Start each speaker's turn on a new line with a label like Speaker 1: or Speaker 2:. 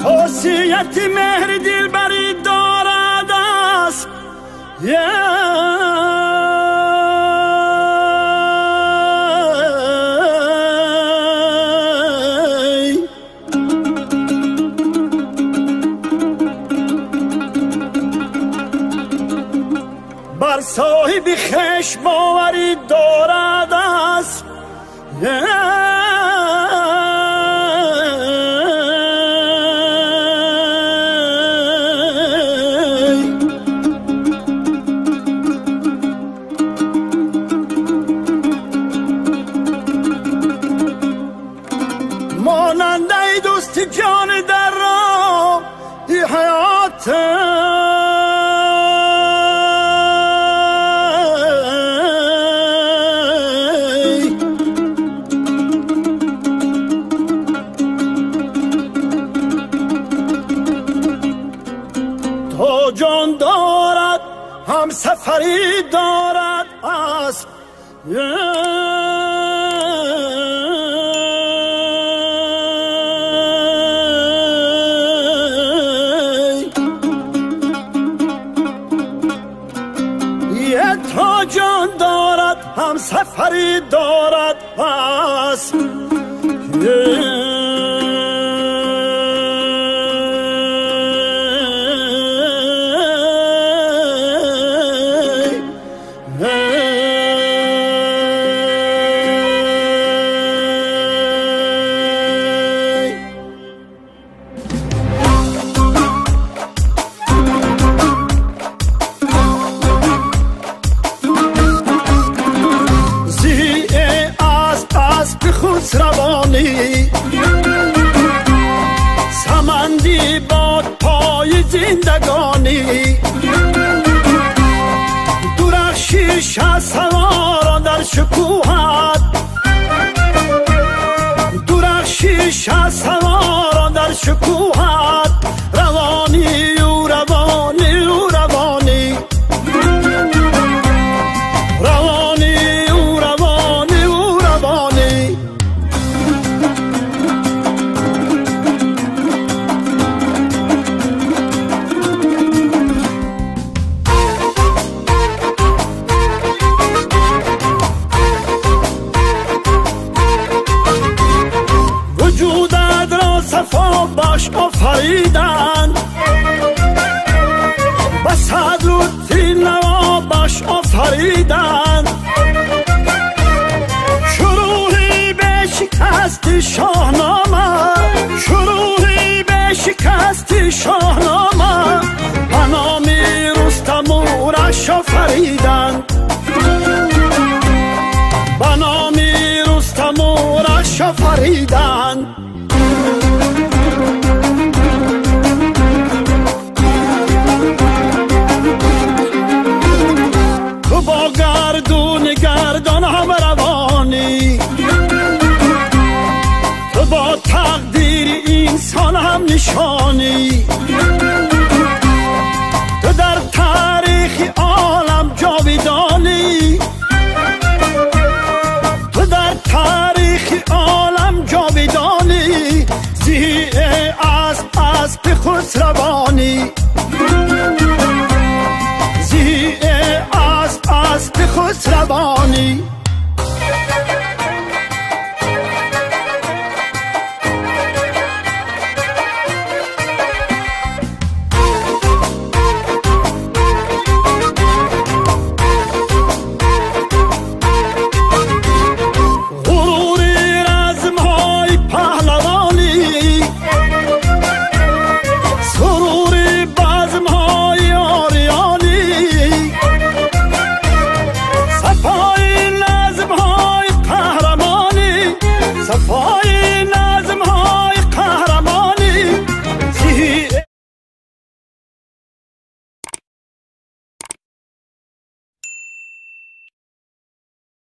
Speaker 1: خاصیتی مهر دلبری دارد است بر صاحب خشم باوری دارد است ماننده دوست جان در راه حیات تا جان دارد هم سفری دارد اسب تا جان دارد هم سفری دارد پس روانی سمندی باد پای زندگانی درخشیش از سواران در شکوهت درخشیش از سواران در شکوهت روانی و روانی و روانی روانی و روانی و روانی وجودت را صفا باش آفریدن با صدر و تیر نوا باش آفریدن شروعی به شکست شاهنامه شروعی به شکست شاهنامه به نام رستم و رش آفریدن به نام رستم و رش آفریدن تو با گردان هم روانی تو با تقدیر انسان هم نشانی